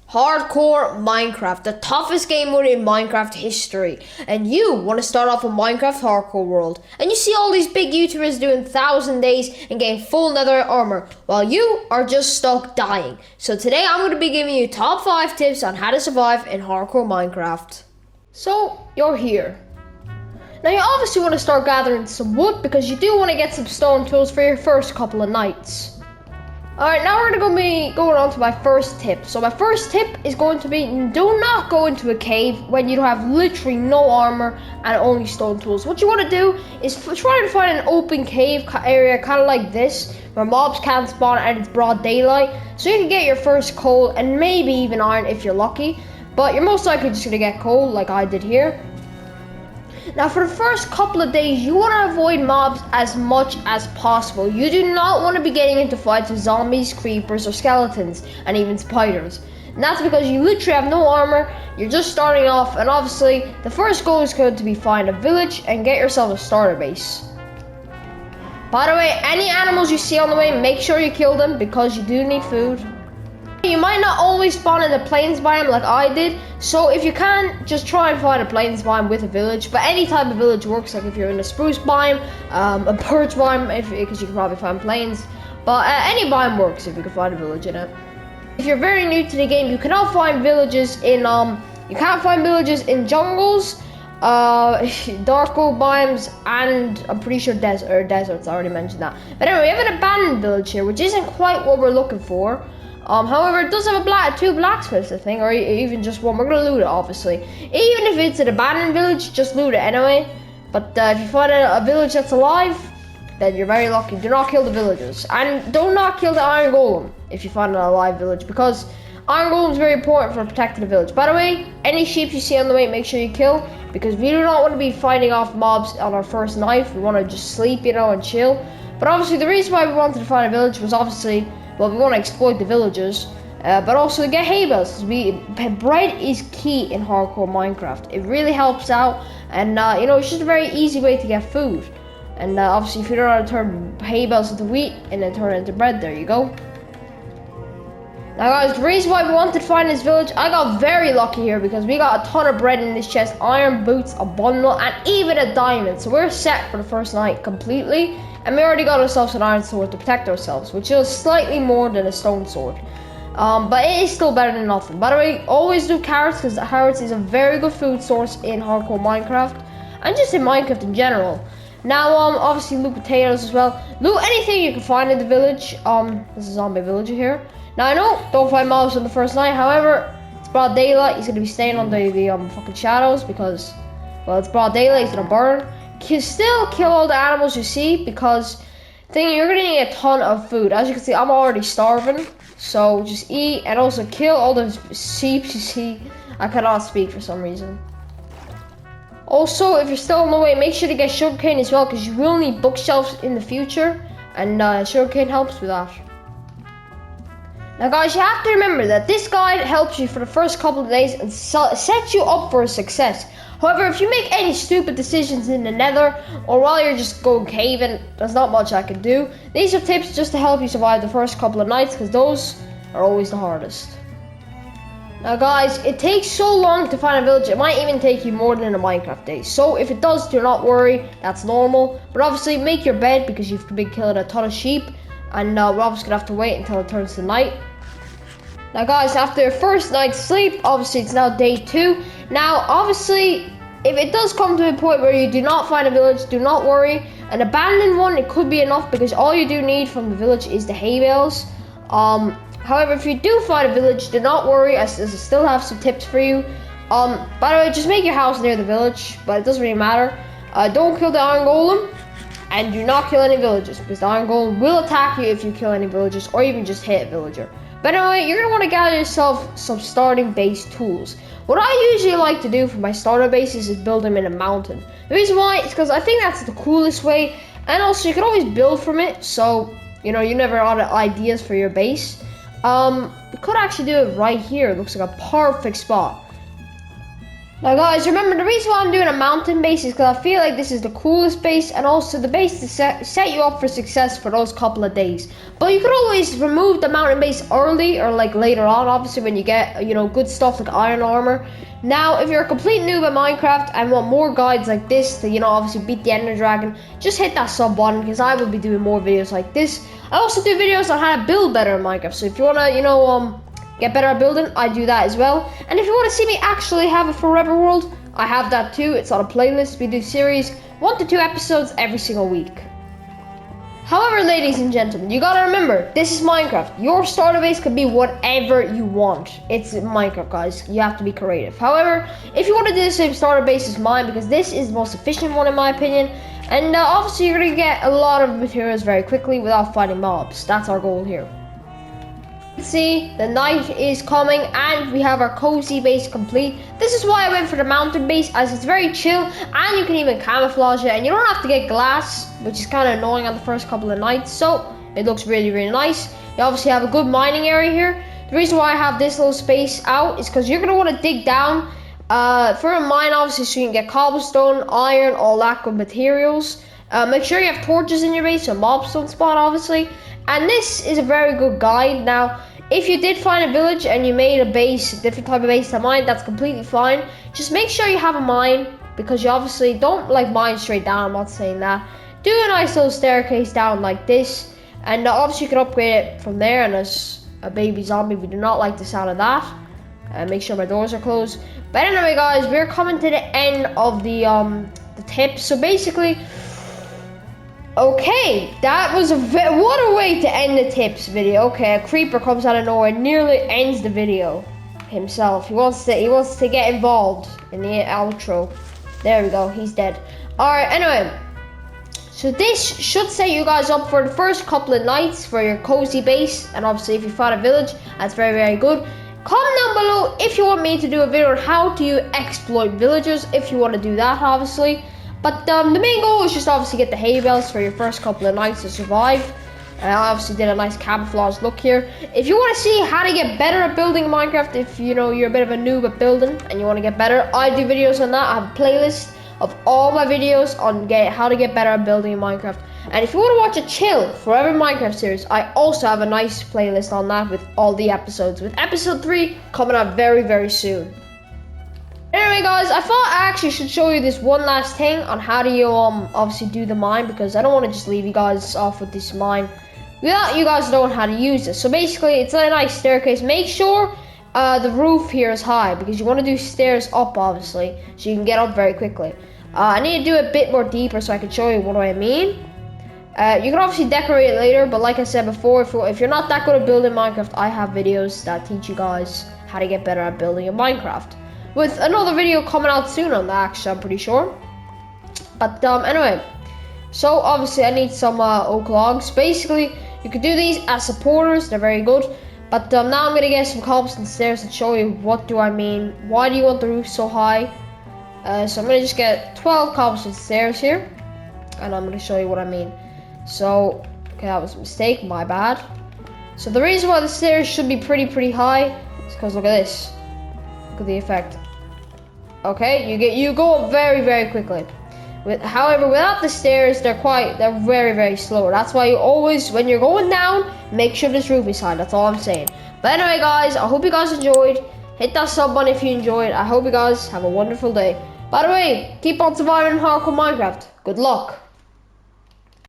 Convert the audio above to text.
Hardcore Minecraft, the toughest game mode in Minecraft history. And you want to start off a Minecraft hardcore world. And you see all these big YouTubers doing 1,000 days and getting full nether armor, while you are just stuck dying. So today I'm going to be giving you top 5 tips on how to survive in hardcore Minecraft. So, you're here. Now you obviously want to start gathering some wood because you do want to get some stone tools for your first couple of nights. Alright, now we're going to be going on to my first tip. So my first tip is going to be, do not go into a cave when you have literally no armor and only stone tools. What you want to do is try to find an open cave area kind of like this, where mobs can't spawn and it's broad daylight, so you can get your first coal and maybe even iron if you're lucky. But you're most likely just going to get coal like I did here. Now for the first couple of days, you want to avoid mobs as much as possible. You do not want to be getting into fights with zombies, creepers, or skeletons, and even spiders. And that's because you literally have no armor, you're just starting off, and obviously the first goal is going to be find a village and get yourself a starter base. By the way, any animals you see on the way, make sure you kill them because you do need food. You might not always spawn in the plains biome like I did, so if you can, just try and find a plains biome with a village. But any type of village works, like if you're in a spruce biome, a birch biome, because you can probably find plains. But any biome works if you can find a village in it. If you're very new to the game, you cannot find villages in you can't find villages in jungles, dark gold biomes, and I'm pretty sure deserts. I already mentioned that. But anyway, we have an abandoned village here, which isn't quite what we're looking for. However, it does have two blacksmiths, I think, or even just one. We're gonna loot it, obviously. Even if it's an abandoned village, just loot it anyway. But if you find a village that's alive, then you're very lucky. Do not kill the villagers, and do not kill the iron golem if you find an alive village, because iron golem is very important for protecting the village. By the way, any sheep you see on the way, make sure you kill, because we do not want to be fighting off mobs on our first night. We want to just sleep, and chill. But obviously, the reason why we wanted to find a village was obviously, well, we want to exploit the villagers, but also to get hay bales. Bread is key in hardcore Minecraft. It really helps out, and it's just a very easy way to get food. And obviously, if you don't know how to turn hay bales into wheat and then turn it into bread, there you go. Now guys, the reason why we wanted to find this village, I got very lucky here because we got a ton of bread in this chest, iron boots, a bundle, and even a diamond. So we're set for the first night completely. And we already got ourselves an iron sword to protect ourselves, which is slightly more than a stone sword. But it is still better than nothing. By the way, always do carrots, because carrots is a very good food source in hardcore Minecraft. And just in Minecraft in general. Now, obviously loot potatoes as well. Loot anything you can find in the village. There's a zombie villager here. Now I know, don't find mobs on the first night. However, it's broad daylight. He's going to be staying under the fucking shadows because, well, it's broad daylight. He's going to burn. Still kill all the animals you see, because you're gonna need a ton of food. As you can see, I'm already starving, so just eat and also kill all the sheep you see. I cannot speak for some reason. Also, if you're still on the way, make sure to get sugarcane as well, because you will need bookshelves in the future, and sugarcane helps with that. Now guys, you have to remember that this guide helps you for the first couple of days and sets you up for success. However, if you make any stupid decisions in the nether, or while you're just going caving, there's not much I can do. These are tips just to help you survive the first couple of nights, because those are always the hardest. Now guys, it takes so long to find a village, it might even take you more than a Minecraft day. So if it does, do not worry, that's normal. But obviously make your bed, because you've been killing a ton of sheep, and we're obviously gonna have to wait until it turns to night. Now guys, after your first night's sleep, obviously it's now day 2. Now obviously, if it does come to a point where you do not find a village, do not worry. An abandoned one, it could be enough, because all you do need from the village is the hay bales. However, if you do find a village, do not worry, I still have some tips for you. By the way, just make your house near the village, but it doesn't really matter. Don't kill the iron golem, and do not kill any villagers, because the iron golem will attack you if you kill any villagers, or even just hit a villager. But anyway, you're going to want to gather yourself some starting base tools. What I usually like to do for my starter bases is build them in a mountain. The reason why is because I think that's the coolest way, and also you can always build from it, so you never run out of ideas for your base. We could actually do it right here. It looks like a perfect spot. Now guys, remember the reason why I'm doing a mountain base is because I feel like this is the coolest base and also the base to set you up for success for those couple of days. But you could always remove the mountain base early or like later on, obviously when you get, you know, good stuff like iron armor. Now, if you're a complete noob at Minecraft and want more guides like this to, you know, obviously beat the Ender Dragon, just hit that sub button because I will be doing more videos like this. I also do videos on how to build better in Minecraft, so if you want to, you know, get better at building, I do that as well. And if you want to see me actually have a forever world, I have that too. It's on a playlist. We do series 1 to 2 episodes every single week. However, ladies and gentlemen, you gotta remember, this is Minecraft. Your starter base can be whatever you want. It's Minecraft, guys. You have to be creative. However, if you want to do the same starter base as mine, because this is the most efficient one in my opinion, and obviously you're gonna get a lot of materials very quickly without fighting mobs. That's our goal here. See, the night is coming and we have our cozy base complete. This is why I went for the mountain base, as it's very chill and you can even camouflage it and you don't have to get glass, which is kind of annoying on the first couple of nights. So it looks really, really nice. You obviously have a good mining area here. The reason why I have this little space out is because you're going to want to dig down for a mine, obviously, so you can get cobblestone, iron, all that good materials. Make sure you have torches in your base so mobs don't spawn, obviously. And this is a very good guide. Now, if you did find a village and you made a base, a different type of base to mine, that's completely fine. Just make sure you have a mine, because you obviously don't like mine straight down. I'm not saying that. Do a nice little staircase down like this, and obviously you can upgrade it from there. And there's a baby zombie. We do not like the sound of that. Make sure my doors are closed. But anyway, guys, we're coming to the end of the tips. So basically, okay, that was what a way to end the tips video. Okay, a creeper comes out of nowhere and nearly ends the video himself. He wants to get involved in the outro. There we go, he's dead. Alright, anyway. So this should set you guys up for the first couple of nights for your cozy base. And obviously if you find a village, that's very, very good. Comment down below if you want me to do a video on how to exploit villagers, if you want to do that, obviously. But the main goal is just obviously get the hay bales for your first couple of nights to survive. And I obviously did a nice camouflage look here. If you want to see how to get better at building Minecraft, if you know you're a bit of a noob at building and you want to get better, I do videos on that. I have a playlist of all my videos on how to get better at building in Minecraft. And if you want to watch a chill forever Minecraft series, I also have a nice playlist on that with all the episodes, with episode 3 coming out very, very soon. Anyway, guys, I thought I actually should show you this one last thing on how do you obviously do the mine, because I don't want to just leave you guys off with this mine without you guys knowing how to use this. So basically, it's a nice staircase. Make sure the roof here is high, because you want to do stairs up, obviously, so you can get up very quickly. I need to do it a bit more deeper so I can show you what I mean. You can obviously decorate it later, but like I said before, if you're not that good at building Minecraft, I have videos that teach you guys how to get better at building in Minecraft, with another video coming out soon on that, actually, I'm pretty sure. But anyway, so obviously I need some oak logs. Basically, you could do these as supporters, they're very good. But now I'm gonna get some cobblestone stairs and show you what do I mean. Why do you want the roof so high? So I'm gonna just get 12 cobblestone stairs here, and I'm gonna show you what I mean. So, okay, that was a mistake, my bad. So the reason why the stairs should be pretty high is because look at this. Look at the effect. Okay, you go up very quickly. However, without the stairs, they're very slow. That's why you always, when you're going down, make sure this roof is high. That's all I'm saying. But anyway, guys, I hope you guys enjoyed. Hit that sub button if you enjoyed. I hope you guys have a wonderful day. By the way, keep on surviving in hardcore Minecraft. Good luck.